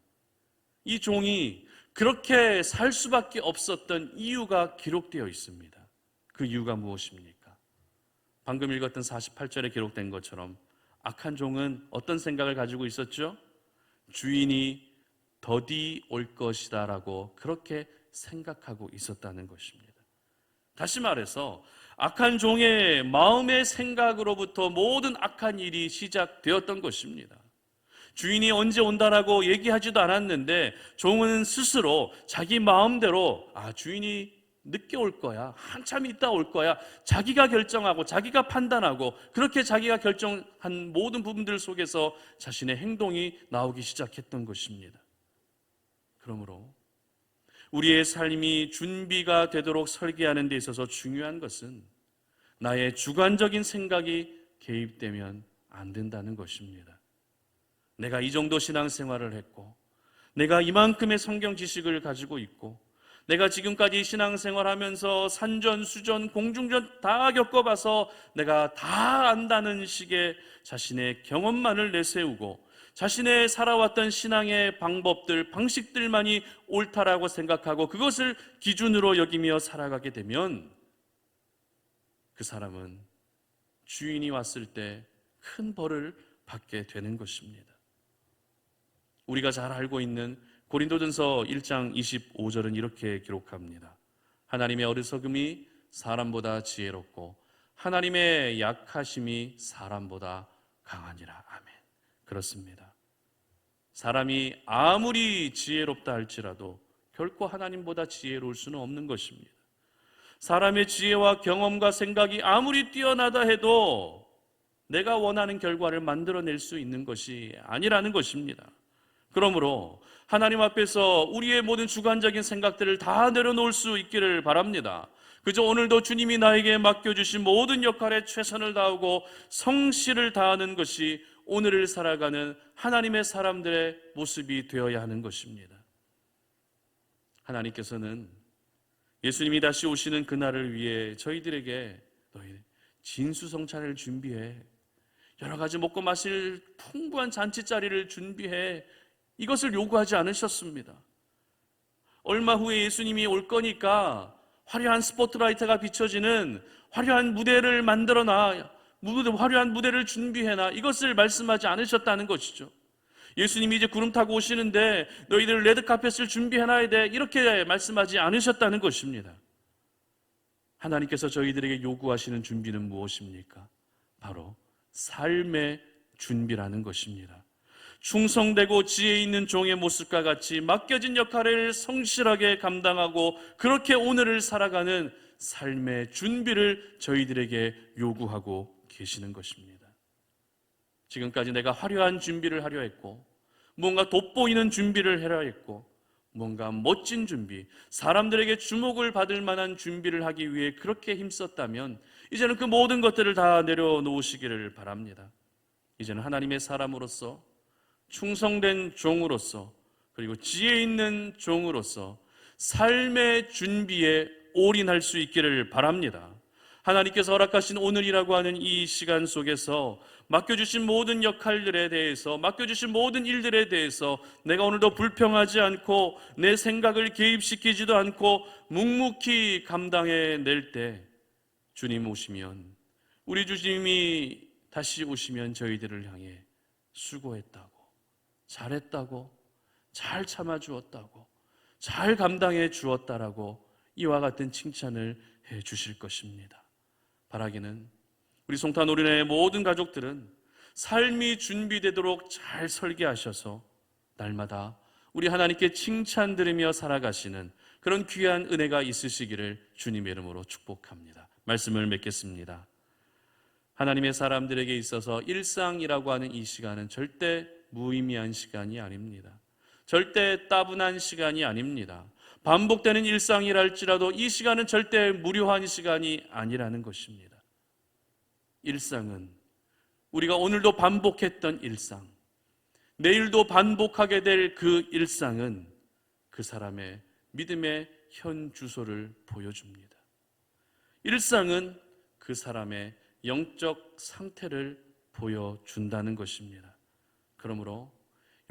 이 종이 그렇게 살 수밖에 없었던 이유가 기록되어 있습니다. 그 이유가 무엇입니까? 방금 읽었던 48절에 기록된 것처럼 악한 종은 어떤 생각을 가지고 있었죠? 주인이 더디 올 것이다라고 그렇게 생각하고 있었다는 것입니다. 다시 말해서 악한 종의 마음의 생각으로부터 모든 악한 일이 시작되었던 것입니다. 주인이 언제 온다라고 얘기하지도 않았는데 종은 스스로 자기 마음대로 주인이 늦게 올 거야, 한참 있다 올 거야, 자기가 결정하고 자기가 판단하고 그렇게 자기가 결정한 모든 부분들 속에서 자신의 행동이 나오기 시작했던 것입니다. 그러므로 우리의 삶이 준비가 되도록 설계하는 데 있어서 중요한 것은 나의 주관적인 생각이 개입되면 안 된다는 것입니다. 내가 이 정도 신앙생활을 했고, 내가 이만큼의 성경 지식을 가지고 있고, 내가 지금까지 신앙생활하면서 산전수전 공중전 다 겪어봐서 내가 다 안다는 식의 자신의 경험만을 내세우고 자신의 살아왔던 신앙의 방법들, 방식들만이 옳다라고 생각하고 그것을 기준으로 여기며 살아가게 되면 그 사람은 주인이 왔을 때 큰 벌을 받게 되는 것입니다. 우리가 잘 알고 있는 고린도전서 1장 25절은 이렇게 기록합니다. 하나님의 어리석음이 사람보다 지혜롭고 하나님의 약하심이 사람보다 강하니라. 아멘. 그렇습니다. 사람이 아무리 지혜롭다 할지라도 결코 하나님보다 지혜로울 수는 없는 것입니다. 사람의 지혜와 경험과 생각이 아무리 뛰어나다 해도 내가 원하는 결과를 만들어낼 수 있는 것이 아니라는 것입니다. 그러므로 하나님 앞에서 우리의 모든 주관적인 생각들을 다 내려놓을 수 있기를 바랍니다. 그저 오늘도 주님이 나에게 맡겨주신 모든 역할에 최선을 다하고 성실을 다하는 것이 오늘을 살아가는 하나님의 사람들의 모습이 되어야 하는 것입니다. 하나님께서는 예수님이 다시 오시는 그날을 위해 저희들에게 너희 진수성찬을 준비해, 여러 가지 먹고 마실 풍부한 잔치자리를 준비해, 이것을 요구하지 않으셨습니다. 얼마 후에 예수님이 올 거니까 화려한 스포트라이트가 비춰지는 화려한 무대를 만들어놔, 화려한 무대를 준비해놔, 이것을 말씀하지 않으셨다는 것이죠. 예수님이 이제 구름 타고 오시는데 너희들 레드카펫을 준비해놔야 돼, 이렇게 말씀하지 않으셨다는 것입니다. 하나님께서 저희들에게 요구하시는 준비는 무엇입니까? 바로 삶의 준비라는 것입니다. 충성되고 지혜 있는 종의 모습과 같이 맡겨진 역할을 성실하게 감당하고 그렇게 오늘을 살아가는 삶의 준비를 저희들에게 요구하고 계시는 것입니다. 지금까지 내가 화려한 준비를 하려 했고, 뭔가 돋보이는 준비를 하려 했고, 뭔가 멋진 준비, 사람들에게 주목을 받을 만한 준비를 하기 위해 그렇게 힘썼다면 이제는 그 모든 것들을 다 내려놓으시기를 바랍니다. 이제는 하나님의 사람으로서, 충성된 종으로서, 그리고 지혜 있는 종으로서 삶의 준비에 올인할 수 있기를 바랍니다. 하나님께서 허락하신 오늘이라고 하는 이 시간 속에서 맡겨주신 모든 역할들에 대해서, 맡겨주신 모든 일들에 대해서 내가 오늘도 불평하지 않고 내 생각을 개입시키지도 않고 묵묵히 감당해낼 때 주님 오시면, 우리 주님이 다시 오시면 저희들을 향해 수고했다고, 잘했다고, 잘 참아주었다고, 잘 감당해 주었다라고 이와 같은 칭찬을 해 주실 것입니다. 바라기는 우리 송탄오륜의 모든 가족들은 삶이 준비되도록 잘 설계하셔서 날마다 우리 하나님께 칭찬 들으며 살아가시는 그런 귀한 은혜가 있으시기를 주님의 이름으로 축복합니다. 말씀을 맺겠습니다. 하나님의 사람들에게 있어서 일상이라고 하는 이 시간은 절대 무의미한 시간이 아닙니다. 절대 따분한 시간이 아닙니다. 반복되는 일상이랄지라도 이 시간은 절대 무료한 시간이 아니라는 것입니다. 일상은 우리가 오늘도 반복했던 일상, 내일도 반복하게 될 그 일상은 그 사람의 믿음의 현 주소를 보여줍니다. 일상은 그 사람의 영적 상태를 보여준다는 것입니다. 그러므로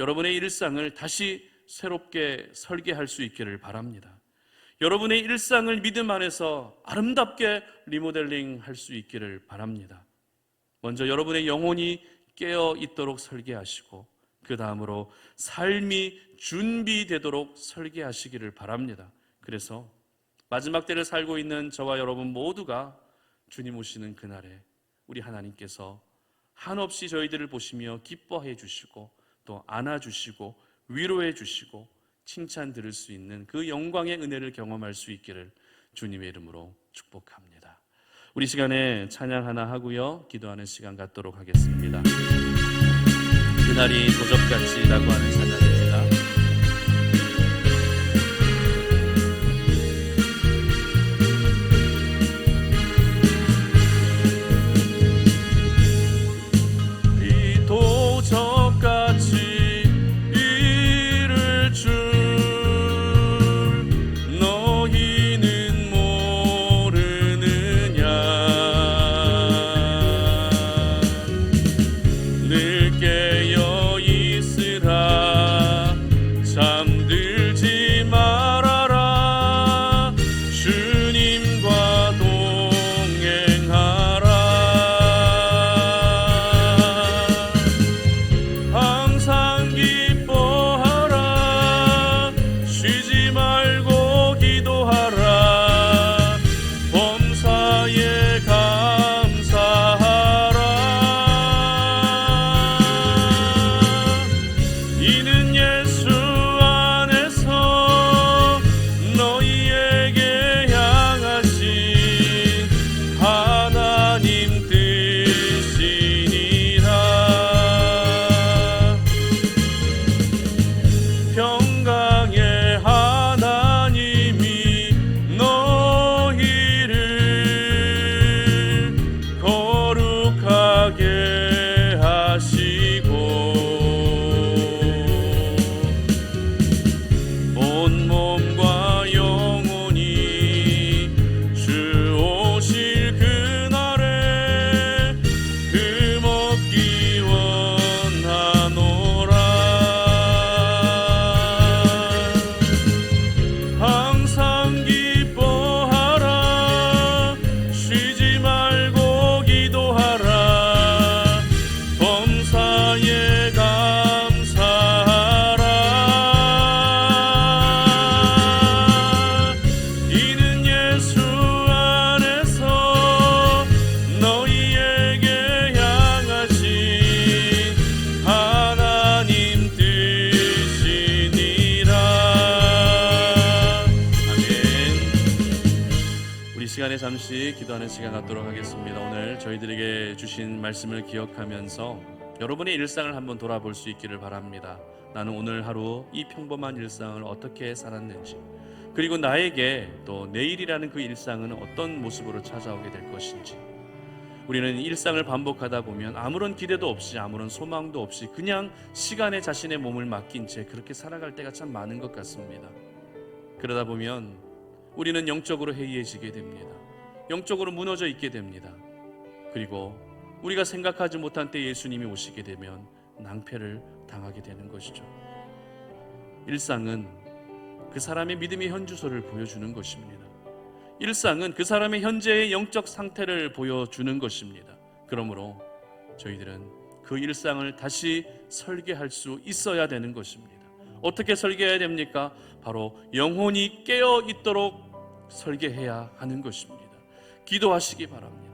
여러분의 일상을 다시 새롭게 설계할 수 있기를 바랍니다. 여러분의 일상을 믿음 안에서 아름답게 리모델링 할 수 있기를 바랍니다. 먼저 여러분의 영혼이 깨어 있도록 설계하시고 그 다음으로 삶이 준비되도록 설계하시기를 바랍니다. 그래서 마지막 때를 살고 있는 저와 여러분 모두가 주님 오시는 그날에 우리 하나님께서 한없이 저희들을 보시며 기뻐해 주시고 또 안아주시고 위로해 주시고 칭찬 들을 수 있는 그 영광의 은혜를 경험할 수 있기를 주님의 이름으로 축복합니다. 우리 시간에 찬양 하나 하고요, 기도하는 시간 갖도록 하겠습니다. 그날이 도적같이라고 하는 찬양입니다. 이 도적같이 이를 줄 너희는 모르느냐. 늘 깨어 있으라 잠들지 말아라 주님과 동행하라. 항상 기뻐하라 쉬지 말고 기도하라 범사에 감사하라. 이는 예수 안에서 너희에게 향하신 하나님 뜻이니라. 평강의 하나님이 너희를 거룩하게 하시고 온몸과 영혼이 주 오실 그날에 금없기 원하노라. 항상 기뻐하라 쉬지 말고 기도하라 범사에 감사하라. 이는 예수 안에서 너희에게 향하신 하나님 뜻이니라. 아멘. 우리 시간에 잠시 기도하는 시간 갖도록 하겠습니다. 오늘 저희들에게 주신 말씀을 기억하면서 여러분의 일상을 한번 돌아볼 수 있기를 바랍니다. 나는 오늘 하루 이 평범한 일상을 어떻게 살았는지, 그리고 나에게 또 내일이라는 그 일상은 어떤 모습으로 찾아오게 될 것인지. 우리는 일상을 반복하다 보면 아무런 기대도 없이 아무런 소망도 없이 그냥 시간에 자신의 몸을 맡긴 채 그렇게 살아갈 때가 참 많은 것 같습니다. 그러다 보면 우리는 영적으로 해이해지게 됩니다. 영적으로 무너져 있게 됩니다. 그리고 우리가 생각하지 못한 때 예수님이 오시게 되면 낭패를 당하게 되는 것이죠. 일상은 그 사람의 믿음의 현주소를 보여주는 것입니다. 일상은 그 사람의 현재의 영적 상태를 보여주는 것입니다. 그러므로 저희들은 그 일상을 다시 설계할 수 있어야 되는 것입니다. 어떻게 설계해야 됩니까? 바로 영혼이 깨어 있도록 설계해야 하는 것입니다. 기도하시기 바랍니다.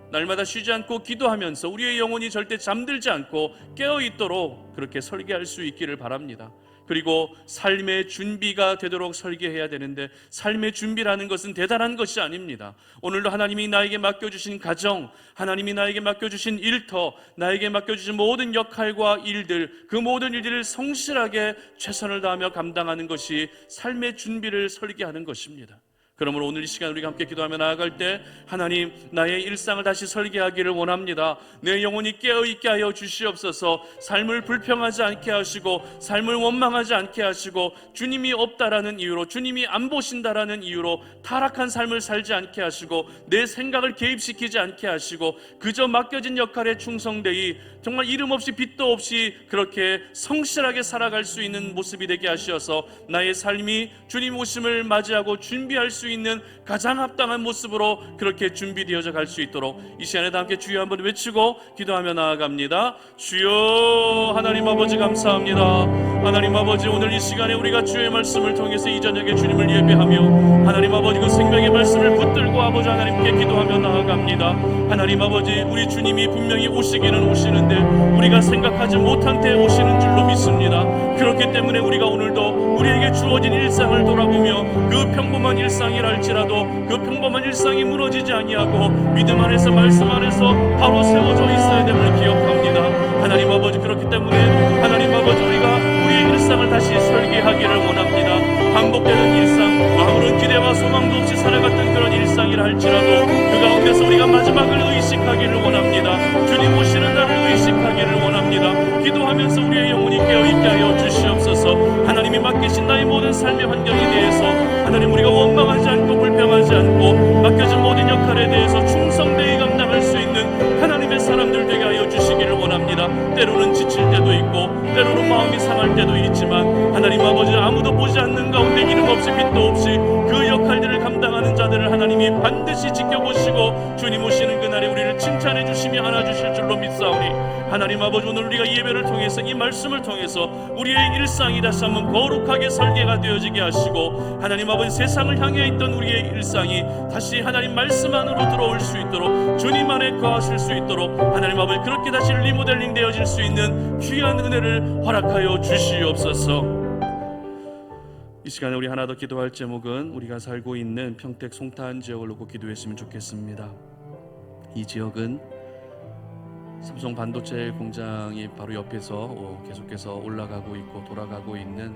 날마다 쉬지 않고 기도하면서 우리의 영혼이 절대 잠들지 않고 깨어 있도록 그렇게 설계할 수 있기를 바랍니다. 그리고 삶의 준비가 되도록 설계해야 되는데, 삶의 준비라는 것은 대단한 것이 아닙니다. 오늘도 하나님이 나에게 맡겨주신 가정, 하나님이 나에게 맡겨주신 일터, 나에게 맡겨주신 모든 역할과 일들, 그 모든 일들을 성실하게 최선을 다하며 감당하는 것이 삶의 준비를 설계하는 것입니다. 그러므로 오늘 이 시간 우리가 함께 기도하며 나아갈 때, 하나님, 나의 일상을 다시 설계하기를 원합니다. 내 영혼이 깨어있게 하여 주시옵소서. 삶을 불평하지 않게 하시고, 삶을 원망하지 않게 하시고, 주님이 없다라는 이유로, 주님이 안 보신다라는 이유로 타락한 삶을 살지 않게 하시고, 내 생각을 개입시키지 않게 하시고, 그저 맡겨진 역할에 충성되이 정말 이름 없이 빚도 없이 그렇게 성실하게 살아갈 수 있는 모습이 되게 하시어서 나의 삶이 주님 오심을 맞이하고 준비할 수 수 있는 가장 합당한 모습으로 그렇게 준비되어져 갈 수 있도록 이 시간에 다 함께 주여 한번 외치고 기도하며 나아갑니다. 주여 하나님 아버지 감사합니다. 하나님 아버지, 오늘 이 시간에 우리가 주의 말씀을 통해서 이 저녁에 주님을 예배하며 하나님 아버지 그 생명의 말씀을 붙들고 아버지 하나님께 기도하며 나아갑니다. 하나님 아버지, 우리 주님이 분명히 오시기는 오시는데 우리가 생각하지 못한 때에 오시는 줄로 믿습니다. 그렇기 때문에 우리가 오늘도 우리에게 주어진 일상을 돌아보며 그 평범한 일상이랄지라도 그 평범한 일상이 무너지지 아니하고 믿음 안에서 말씀 안에서 바로 세워져 있어야 됨을 기억합니다. 하나님 아버지, 그렇기 때문에 하나님 아버지, 우리가 우리의 일상을 다시 설계하기를 원합니다. 반복되는 일상, 아무런 기대와 소망도 없이 살아갔던 그런 일상이라 할지라도 그 가운데서 우리가 마지막을 의식하기를 원합니다. 주님 오시는 날을 의식하기를 원합니다. 기도하면서 우리의 영혼이 깨어있게 하여 주시옵소서. 하나님이 맡기신 나의 모든 삶의 환경에 대해서 하나님 우리가 원망하지 않고 불평하지 않고 맡겨진 모든 역할에 대해서 충성되게 감당할 수 있는 하나님의 사람들 되게 하여 주시기를 원합니다. 때로는 지칠 때도 있고 때로는 마음이 상할 때도 있지만 하나님 아버지, 아무도 보지 않는 가운데 이름 없이 빛도 없이 그 역할들을 감당하는 자들을 하나님이 반드시 지켜보시고 주님 오시는 그날에 우리를 칭찬해 주시며 안아주실 줄로 믿사오니 하나님 아버지, 오늘 우리가 예배를 통해서 이 말씀을 통해서 우리의 일상이 다시 한번 거룩하게 설계가 되어지게 하시고 하나님 아버지, 세상을 향해 있던 우리의 일상이 다시 하나님 말씀 안으로 들어올 수 있도록 주님 안에 거하실 수 있도록 하나님 아버지, 그렇게 다시 리모델링 되어질 수 있는 귀한 은혜를 허락하여 주시옵소서. 이 시간에 우리 하나 더 기도할 제목은 우리가 살고 있는 평택 송탄 지역을 놓고 기도했으면 좋겠습니다. 이 지역은 삼성 반도체 공장이 바로 옆에서 계속해서 올라가고 있고 돌아가고 있는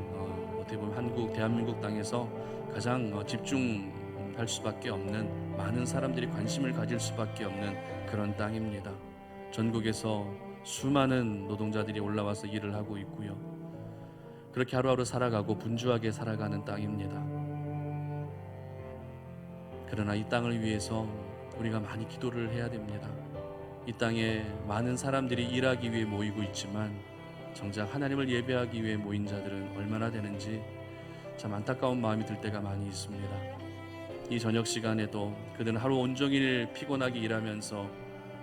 어떻게 보면 대한민국 땅에서 가장 집중할 수밖에 없는, 많은 사람들이 관심을 가질 수밖에 없는 그런 땅입니다. 전국에서 수많은 노동자들이 올라와서 일을 하고 있고요. 그렇게 하루하루 살아가고 분주하게 살아가는 땅입니다. 그러나 이 땅을 위해서 우리가 많이 기도를 해야 됩니다. 이 땅에 많은 사람들이 일하기 위해 모이고 있지만 정작 하나님을 예배하기 위해 모인 자들은 얼마나 되는지 참 안타까운 마음이 들 때가 많이 있습니다. 이 저녁 시간에도 그들은 하루 온종일 피곤하게 일하면서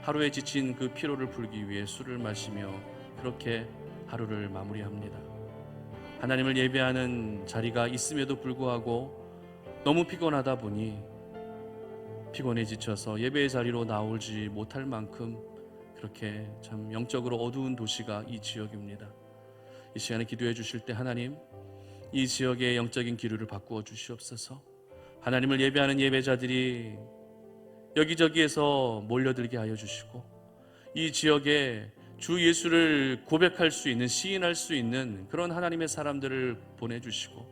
하루에 지친 그 피로를 풀기 위해 술을 마시며 그렇게 하루를 마무리합니다. 하나님을 예배하는 자리가 있음에도 불구하고 너무 피곤하다 보니 피곤해 지쳐서 예배의 자리로 나오지 못할 만큼 그렇게 참 영적으로 어두운 도시가 이 지역입니다. 이 시간에 기도해 주실 때 하나님, 이 지역의 영적인 기류를 바꾸어 주시옵소서. 하나님을 예배하는 예배자들이 여기저기에서 몰려들게 하여 주시고 이 지역에 주 예수를 고백할 수 있는, 시인할 수 있는 그런 하나님의 사람들을 보내주시고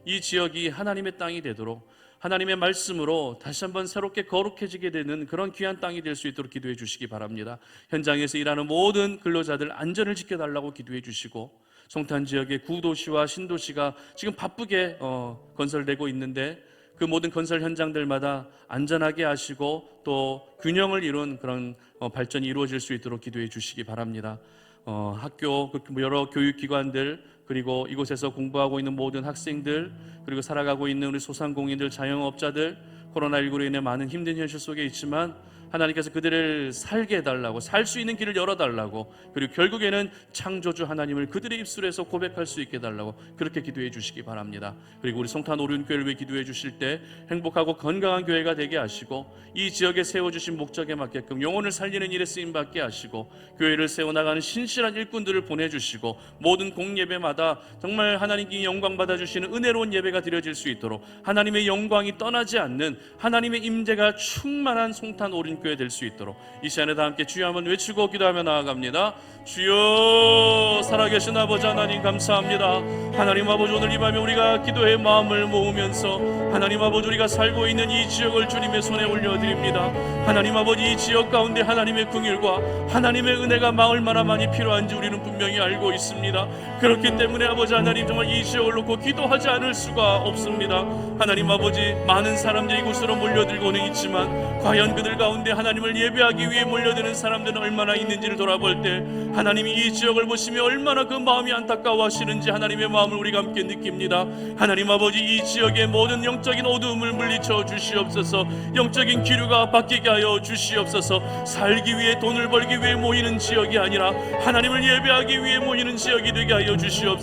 이 지역이 하나님의 땅이 되도록 하나님의 말씀으로 다시 한번 새롭게 거룩해지게 되는 그런 귀한 땅이 될 수 있도록 기도해 주시기 바랍니다. 현장에서 일하는 모든 근로자들 안전을 지켜달라고 기도해 주시고 송탄 지역의 구도시와 신도시가 지금 바쁘게 건설되고 있는데 그 모든 건설 현장들마다 안전하게 하시고 또 균형을 이룬 그런 발전이 이루어질 수 있도록 기도해 주시기 바랍니다. 학교, 여러 교육기관들, 그리고 이곳에서 공부하고 있는 모든 학생들, 그리고 살아가고 있는 우리 소상공인들, 자영업자들, 코로나19로 인해 많은 힘든 현실 속에 있지만 하나님께서 그들을 살게 해달라고, 살 수 있는 길을 열어달라고, 그리고 결국에는 창조주 하나님을 그들의 입술에서 고백할 수 있게 해달라고 그렇게 기도해 주시기 바랍니다. 그리고 우리 송탄 오륜교회를 위해 기도해 주실 때 행복하고 건강한 교회가 되게 하시고 이 지역에 세워주신 목적에 맞게끔 영혼을 살리는 일에 쓰임받게 하시고 교회를 세워나가는 신실한 일꾼들을 보내주시고 모든 공예배마다 정말 하나님께 영광 받아주시는 은혜로운 예배가 드려질 수 있도록 하나님의 영광이 떠나지 않는 하나님의 임재가 충만한 송탄 오륜 교회 될 수 있도록 이 시간에 다 함께 주여 한번 외치고 기도하며 나아갑니다. 주여, 살아계신 아버지 하나님 감사합니다. 하나님 아버지, 오늘 이 밤에 우리가 기도의 마음을 모으면서 하나님 아버지, 우리가 살고 있는 이 지역을 주님의 손에 올려드립니다. 하나님 아버지, 이 지역 가운데 하나님의 긍휼과 하나님의 은혜가 얼마나 많이 필요한지 우리는 분명히 알고 있습니다. 그렇기 때문에 때문에 아버지 하나님 정말 이 지역을 놓고 기도하지 않을 수가 없습니다. 하나님 아버지, 많은 사람들이 이곳으로 몰려들고는 있지만 과연 그들 가운데 하나님을 예배하기 위해 몰려드는 사람들은 얼마나 있는지를 돌아볼 때 하나님이 이 지역을 보시며 얼마나 그 마음이 안타까워하시는지 하나님의 마음을 우리가 함께 느낍니다. 하나님 아버지, 이 지역의 모든 영적인 어두움을 물리쳐 주시옵소서. 영적인 기류가 바뀌게 하여 주시옵소서. 살기 위해, 돈을 벌기 위해 모이는 지역이 아니라 하나님을 예배하기 위해 모이는 지역이 되게 하여 주시옵소서.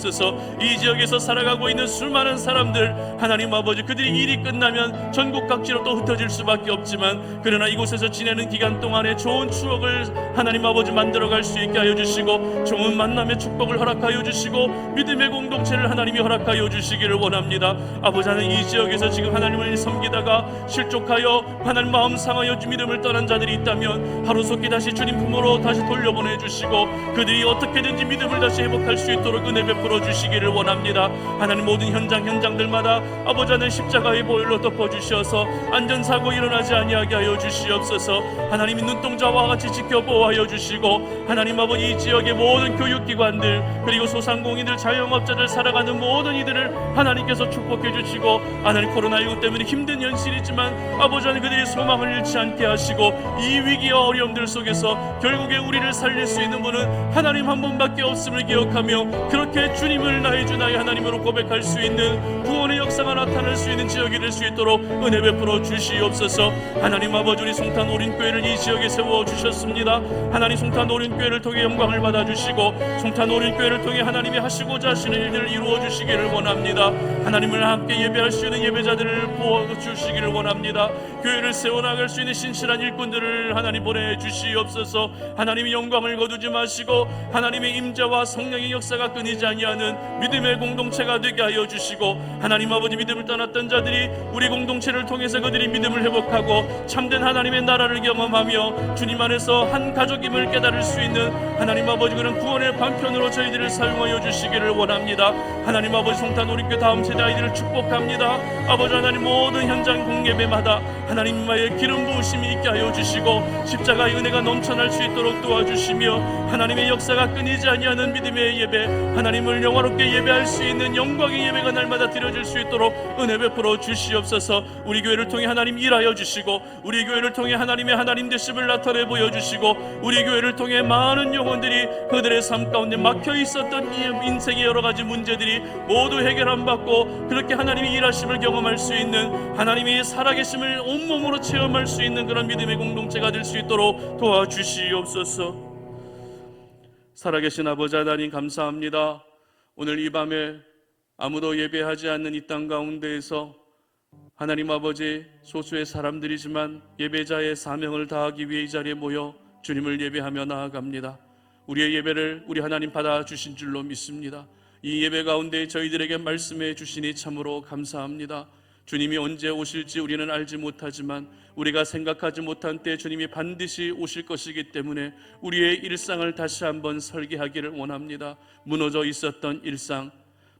이 지역에서 살아가고 있는 수많은 사람들, 하나님 아버지, 그들이 일이 끝나면 전국 각지로 또 흩어질 수밖에 없지만 그러나 이곳에서 지내는 기간 동안에 좋은 추억을 하나님 아버지 만들어갈 수 있게 하여 주시고 좋은 만남의 축복을 허락하여 주시고 믿음의 공동체를 하나님이 허락하여 주시기를 원합니다. 아버지 하나님, 이 지역에서 지금 하나님을 섬기다가 실족하여 하나님 마음 상하여 믿음을 떠난 자들이 있다면 하루속히 다시 주님 품으로 다시 돌려보내 주시고 그들이 어떻게든지 믿음을 다시 회복할 수 있도록 은혜 베풀어 주시기를 원합니다. 하나님, 모든 현장들마다 아버지 하나님 십자가의 보혈로 덮어주셔서 안전사고 일어나지 아니하게 하여 주시옵소서. 하나님이 눈동자와 같이 지켜보호하여 주시고 하나님 아버지, 이 지역의 모든 교육기관들 그리고 소상공인들, 자영업자들, 살아가는 모든 이들을 하나님께서 축복해 주시고 하나님, 코로나19 때문에 힘든 현실이지만 아버지 하나님, 그들이 소망을 잃지 않게 하시고 이 위기와 어려움들 속에서 결국에 우리를 살릴 수 있는 분은 하나님 한 분밖에 없음을 기억하며 그렇게 주님을 나의 주 나의 하나님으로 고백할 수 있는 구원의 역사가 나타날 수 있는 지역이 될 수 있도록 은혜 베풀어 주시옵소서. 하나님 아버지, 우리 송탄 오린교회를 이 지역에 세워주셨습니다. 하나님, 송탄 오린교회를 통해 영광을 받아주시고 송탄 오린교회를 통해 하나님이 하시고자 하시는 일들을 이루어 주시기를 원합니다. 하나님을 함께 예배할 수 있는 예배자들을 부어주시기를 원합니다. 교회를 세워나갈 수 있는 신실한 일꾼들을 하나님 보내주시옵소서. 하나님이 영광을 거두지 마시고 하나님의 임재와 성령의 역사가 끊이지 아니하는 믿음의 공동체가 되게 하여 주시고 하나님 아버지, 믿음을 떠났던 자들이 우리 공동체를 통해서 그들이 믿음을 회복하고 참된 하나님의 나라를 경험하며 주님 안에서 한 가족임을 깨달을 수 있는 하나님 아버지, 그런 구원의 방편으로 저희들을 사용하여 주시기를 원합니다. 하나님 아버지, 송탄 오린교회 다음 세대 아이들을 축복합니다. 아버지 하나님, 모든 현장 공예배마다 하나님의 기름 부으심이 있게 하여 주시고 십자가의 은혜가 넘쳐날 수 있도록 도와주시며 하나님의 역사가 끊이지 아니하는 믿음의 예배, 하나님을 영화롭게 예배할 수 있는 영광의 예배가 날마다 드려질 수 있도록 은혜 베풀어 주시옵소서. 우리 교회를 통해 하나님 일하여 주시고 우리 교회를 통해 하나님의 하나님 되심을 나타내 보여주시고 우리 교회를 통해 많은 영혼들이 그들의 삶 가운데 막혀 있었던 이 인생의 여러 가지 문제들이 모두 해결함 받고 그렇게 하나님의 일하심을 경험할 수 있는, 하나님의 살아계심을 온몸으로 체험할 수 있는 그런 믿음의 공동체가 될 수 있도록 도와주시옵소서. 살아계신 아버지 하나님, 감사합니다. 오늘 이 밤에 아무도 예배하지 않는 이 땅 가운데에서 하나님 아버지, 소수의 사람들이지만 예배자의 사명을 다하기 위해 이 자리에 모여 주님을 예배하며 나아갑니다. 우리의 예배를 우리 하나님 받아주신 줄로 믿습니다. 이 예배 가운데 저희들에게 말씀해 주시니 참으로 감사합니다. 주님이 언제 오실지 우리는 알지 못하지만 우리가 생각하지 못한 때 주님이 반드시 오실 것이기 때문에 우리의 일상을 다시 한번 설계하기를 원합니다. 무너져 있었던 일상,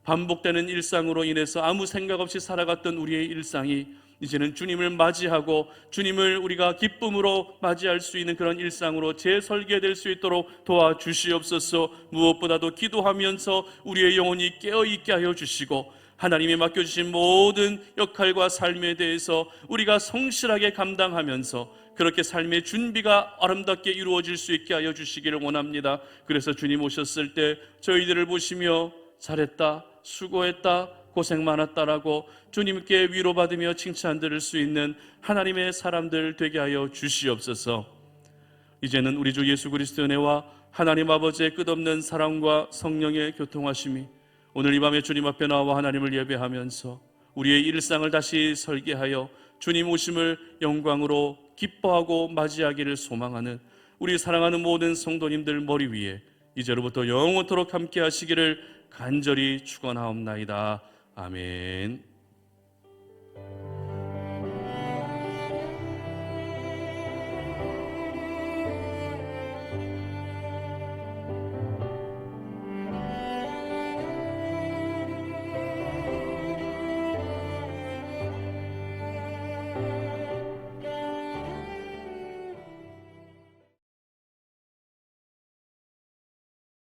반복되는 일상으로 인해서 아무 생각 없이 살아갔던 우리의 일상이 이제는 주님을 맞이하고 주님을 우리가 기쁨으로 맞이할 수 있는 그런 일상으로 재설계될 수 있도록 도와주시옵소서. 무엇보다도 기도하면서 우리의 영혼이 깨어있게 하여 주시고 하나님이 맡겨주신 모든 역할과 삶에 대해서 우리가 성실하게 감당하면서 그렇게 삶의 준비가 아름답게 이루어질 수 있게 하여 주시기를 원합니다. 그래서 주님 오셨을 때 저희들을 보시며 잘했다, 수고했다, 고생 많았다라고 주님께 위로받으며 칭찬 들을 수 있는 하나님의 사람들 되게 하여 주시옵소서. 이제는 우리 주 예수 그리스도의 은혜와 하나님 아버지의 끝없는 사랑과 성령의 교통하심이 오늘 이 밤에 주님 앞에 나와 하나님을 예배하면서 우리의 일상을 다시 설계하여 주님 오심을 영광으로 기뻐하고 맞이하기를 소망하는 우리 사랑하는 모든 성도님들 머리 위에 이제로부터 영원토록 함께 하시기를 간절히 축원하옵나이다. 아멘.